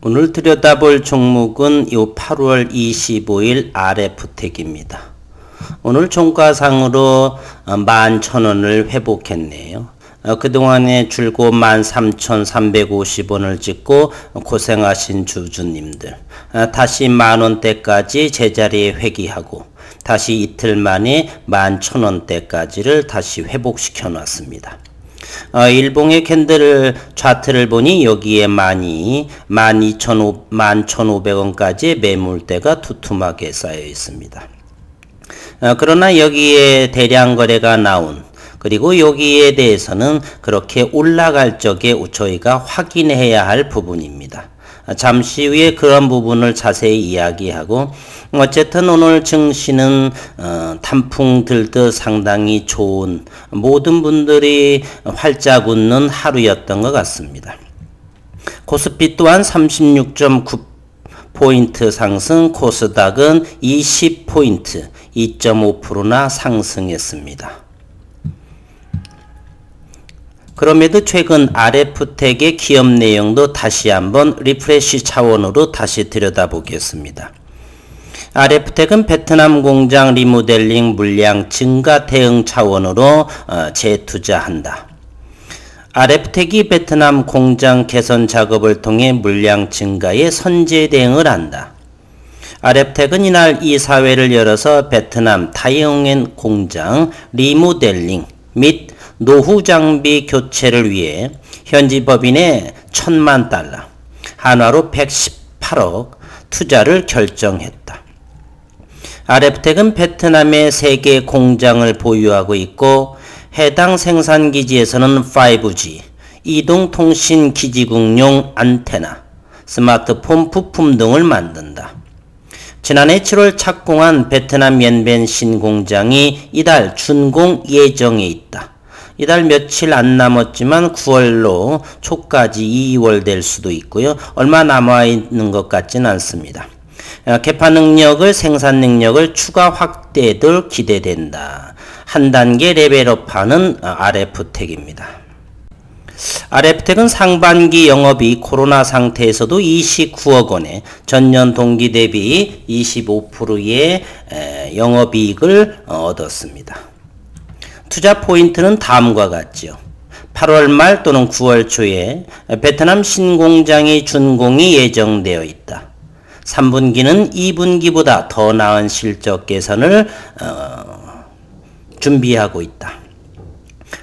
오늘 들여다볼 종목은 요 8월 25일 RF텍입니다. 오늘 종가상으로 11,000원을 회복했네요. 그동안에 줄곧 13,350원을 찍고 고생하신 주주님들, 다시 만원대까지 제자리에 회귀하고 다시 이틀 만에 11,000원대까지를 다시 회복시켜 놨습니다. 일봉의 캔들 차트를 보니 여기에 11,500원까지의 매물대가 두툼하게 쌓여 있습니다. 그러나 여기에 대량 거래가 나온, 그리고 여기에 대해서는 그렇게 올라갈 적에 저희가 확인해야 할 부분입니다. 잠시 후에 그런 부분을 자세히 이야기하고, 어쨌든 오늘 증시는 단풍 들듯 상당히 좋은, 모든 분들이 활짝 웃는 하루였던 것 같습니다. 코스피 또한 36.9포인트 상승, 코스닥은 20포인트 2.5%나 상승했습니다. 그럼에도 최근 RF텍의 기업 내용도 다시 한번 리프레시 차원으로 다시 들여다보겠습니다. RF텍은 베트남 공장 리모델링 물량 증가 대응 차원으로 재투자한다. RF텍이 베트남 공장 개선 작업을 통해 물량 증가에 선제 대응을 한다. RF텍은 이날 이사회를 열어서 베트남 타이응엔 공장 리모델링 및 노후 장비 교체를 위해 현지 법인의 1,000만 달러, 한화로 118억 투자를 결정했다. RF텍은 베트남에 3개 공장을 보유하고 있고 해당 생산기지에서는 5G, 이동통신기지국용 안테나, 스마트폰 부품 등을 만든다. 지난해 7월 착공한 베트남 연벤 신공장이 이달 준공 예정에 있다. 이달 며칠 안 남았지만 9월로 초까지 2월 될 수도 있고요. 얼마 남아있는 것 같지는 않습니다. 개파 능력을, 생산 능력을 추가 확대될 기대된다. 한 단계 레벨업하는 RF텍입니다. RF텍은 상반기 영업이익 코로나 상태에서도 29억 원에 전년 동기 대비 25%의 영업이익을 얻었습니다. 투자 포인트는 다음과 같지요. 8월 말 또는 9월 초에 베트남 신공장이 준공이 예정되어 있다. 3분기는 2분기보다 더 나은 실적 개선을 준비하고 있다.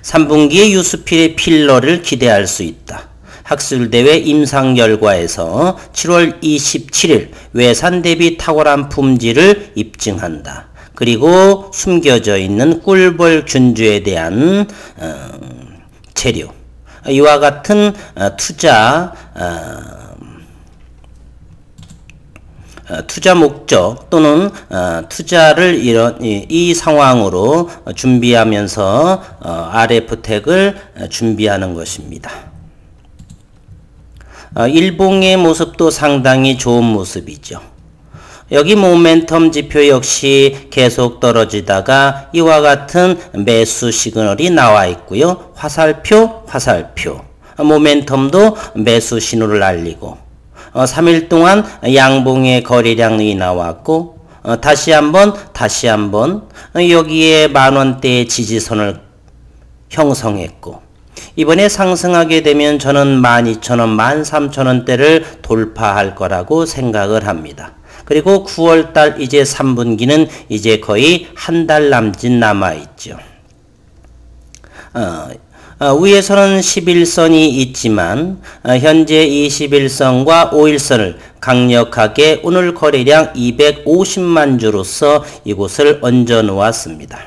3분기에 유스필의 필러를 기대할 수 있다. 학술대회 임상 결과에서 7월 27일 외산 대비 탁월한 품질을 입증한다. 그리고 숨겨져 있는 꿀벌 균주에 대한 재료, 이와 같은 투자 목적 또는 투자를 이 상황으로 준비하면서 RF텍을 준비하는 것입니다. 일봉의 모습도 상당히 좋은 모습이죠. 여기 모멘텀 지표 역시 계속 떨어지다가 이와 같은 매수 시그널이 나와 있고요. 화살표, 모멘텀도 매수 신호를 알리고 3일 동안 양봉의 거래량이 나왔고 다시 한번 여기에 만원대의 지지선을 형성했고 이번에 상승하게 되면 저는 12,000원, 13,000원대를 돌파할 거라고 생각을 합니다. 그리고 9월달 이제 3분기는 이제 거의 한 달 남짓 남아있죠. 위에서는 11선이 있지만 현재 21선과 5일선을 강력하게 오늘 거래량 250만 주로서 이곳을 얹어 놓았습니다.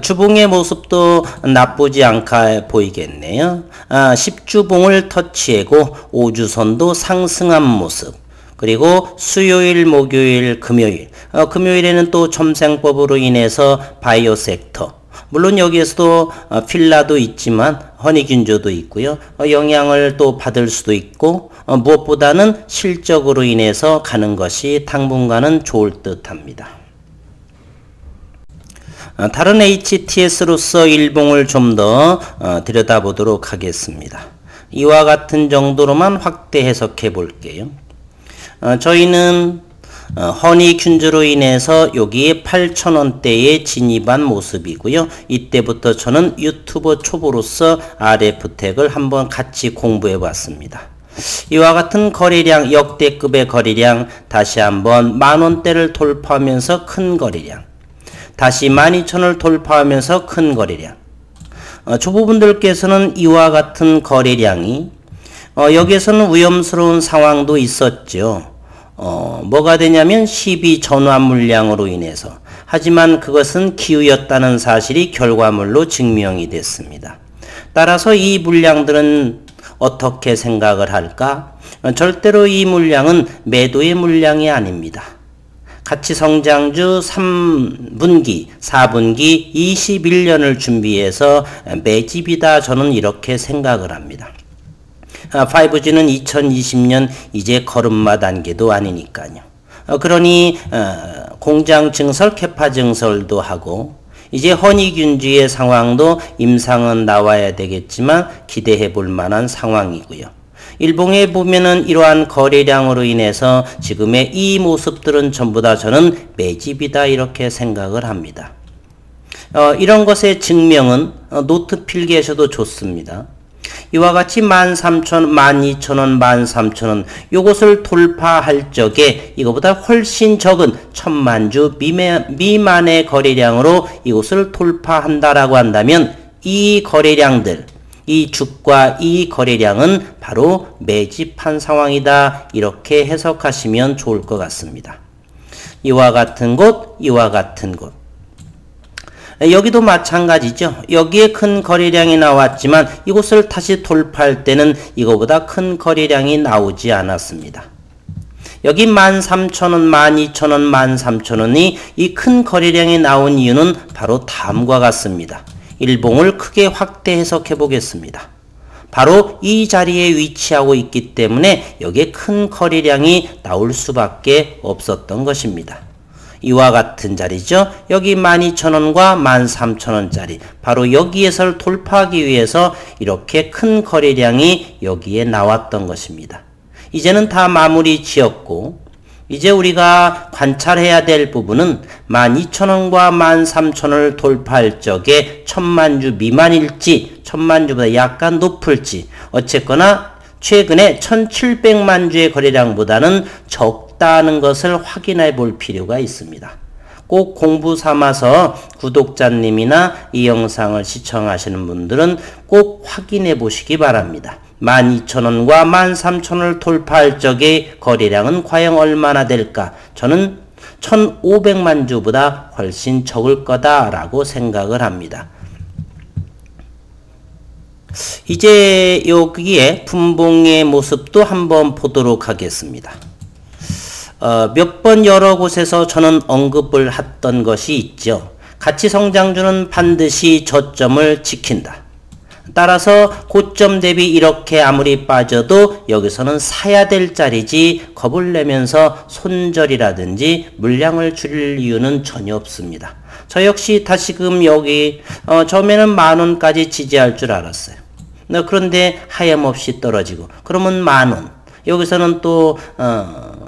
주봉의 모습도 나쁘지 않게 보이겠네요. 10주봉을 터치하고 5주선도 상승한 모습. 그리고 수요일, 목요일, 금요일. 금요일에는 또 첨생법으로 인해서 바이오 섹터. 물론 여기에서도 필라도 있지만 허니균조도 있고요. 영향을 또 받을 수도 있고 무엇보다는 실적으로 인해서 가는 것이 당분간은 좋을 듯합니다. 다른 HTS로서 일봉을 좀 더 들여다보도록 하겠습니다. 이와 같은 정도로만 확대 해석해 볼게요. 저희는 허니균주로 인해서 여기에 8,000원대에 진입한 모습이고요. 이때부터 저는 유튜버 초보로서 RF택을 한번 같이 공부해 봤습니다. 이와 같은 거래량, 역대급의 거래량, 다시 한번 만원대를 돌파하면서 큰 거래량, 다시 12,000원을 돌파하면서 큰 거래량. 초보분들께서는 이와 같은 거래량이 여기에서는 위험스러운 상황도 있었죠. 뭐가 되냐면 12 전환 물량으로 인해서. 하지만 그것은 기우였다는 사실이 결과물로 증명이 됐습니다. 따라서 이 물량들은 어떻게 생각을 할까? 절대로 이 물량은 매도의 물량이 아닙니다. 가치성장주 3분기, 4분기, 21년을 준비해서 매집이다. 저는 이렇게 생각을 합니다. 5G는 2020년 이제 걸음마 단계도 아니니까요. 그러니 공장 증설, 캐파 증설도 하고 이제 허니균주의 상황도 임상은 나와야 되겠지만 기대해 볼 만한 상황이고요. 일봉에 보면은 이러한 거래량으로 인해서 지금의 이 모습들은 전부 다 저는 매집이다 이렇게 생각을 합니다. 이런 것의 증명은 노트 필기하셔도 좋습니다. 이와 같이 13,000원, 12,000원, 13,000원 요것을 돌파할 적에 이거보다 훨씬 적은 1,000만주 미만의 거래량으로 이것을 돌파한다라고 한다면 이 거래량들, 이 주가 이 거래량은 바로 매집한 상황이다 이렇게 해석하시면 좋을 것 같습니다. 이와 같은 곳, 이와 같은 곳. 여기도 마찬가지죠. 여기에 큰 거래량이 나왔지만 이곳을 다시 돌파할 때는 이거보다 큰 거래량이 나오지 않았습니다. 여기 13,000원, 12,000원, 13,000원이 이 큰 거래량이 나온 이유는 바로 다음과 같습니다. 일봉을 크게 확대 해석해 보겠습니다. 바로 이 자리에 위치하고 있기 때문에 여기에 큰 거래량이 나올 수밖에 없었던 것입니다. 이와 같은 자리죠. 여기 12,000원과 13,000원짜리 바로 여기에서 돌파하기 위해서 이렇게 큰 거래량이 여기에 나왔던 것입니다. 이제는 다 마무리 지었고 이제 우리가 관찰해야 될 부분은 12,000원과 13,000원을 돌파할 적에 1,000만주 미만일지 1,000만주보다 약간 높을지 어쨌거나 최근에 1,700만주의 거래량보다는 적다는 것을 확인해 볼 필요가 있습니다. 꼭 공부 삼아서 구독자님이나 이 영상을 시청하시는 분들은 꼭 확인해 보시기 바랍니다. 12,000원과 13,000원을 돌파할 적의 거래량은 과연 얼마나 될까? 저는 1,500만 주보다 훨씬 적을 거다라고 생각을 합니다. 이제 여기에 분봉의 모습도 한번 보도록 하겠습니다. 몇 번 여러 곳에서 저는 언급을 했던 것이 있죠. 가치성장주는 반드시 저점을 지킨다. 따라서 고점 대비 이렇게 아무리 빠져도 여기서는 사야 될 자리지 겁을 내면서 손절이라든지 물량을 줄일 이유는 전혀 없습니다. 저 역시 다시금 여기 처음에는 만원까지 지지할 줄 알았어요. 그런데 하염없이 떨어지고 그러면 만원 여기서는 또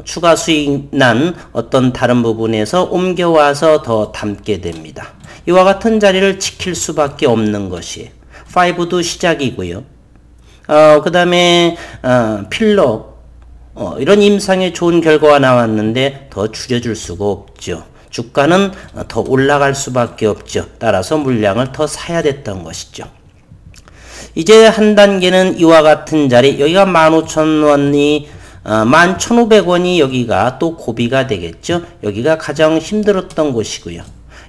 추가 수익 난 어떤 다른 부분에서 옮겨와서 더 담게 됩니다. 이와 같은 자리를 지킬 수밖에 없는 것이에요. 5도 시작이고요. 그 다음에 필러 이런 임상에 좋은 결과가 나왔는데 더 줄여줄 수가 없죠. 주가는 더 올라갈 수밖에 없죠. 따라서 물량을 더 사야 됐던 것이죠. 이제 한 단계는 이와 같은 자리 여기가 15,000원이 11,500원이 여기가 또 고비가 되겠죠. 여기가 가장 힘들었던 곳이고요.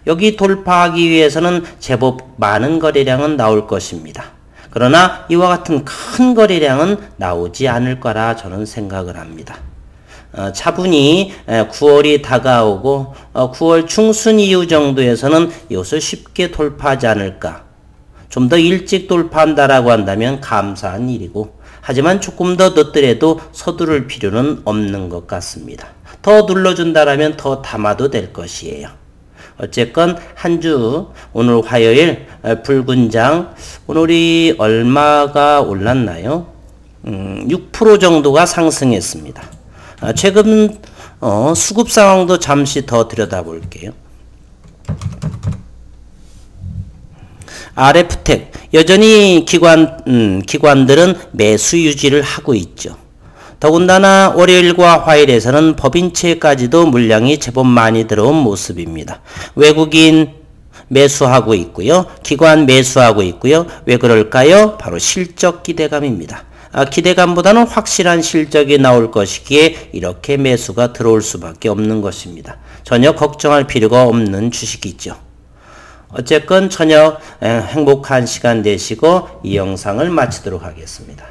여기 돌파하기 위해서는 제법 많은 거래량은 나올 것입니다. 그러나 이와 같은 큰 거래량은 나오지 않을 거라 저는 생각을 합니다. 차분히 9월이 다가오고 9월 중순 이후 정도에서는 이것을 쉽게 돌파하지 않을까. 좀 더 일찍 돌파한다라고 한다면 감사한 일이고 하지만 조금 더 늦더라도 서두를 필요는 없는 것 같습니다. 더 눌러준다라면 더 담아도 될 것이에요. 어쨌건 한 주 오늘 화요일 붉은 장 오늘이 얼마가 올랐나요? 6% 정도가 상승했습니다. 최근 수급 상황도 잠시 더 들여다볼게요. RF텍 여전히 기관들은 매수 유지를 하고 있죠. 더군다나 월요일과 화요일에서는 법인채까지도 물량이 제법 많이 들어온 모습입니다. 외국인 매수하고 있고요. 기관 매수하고 있고요. 왜 그럴까요? 바로 실적 기대감입니다. 기대감보다는 확실한 실적이 나올 것이기에 이렇게 매수가 들어올 수밖에 없는 것입니다. 전혀 걱정할 필요가 없는 주식이죠. 어쨌건 저녁 행복한 시간 되시고 이 영상을 마치도록 하겠습니다.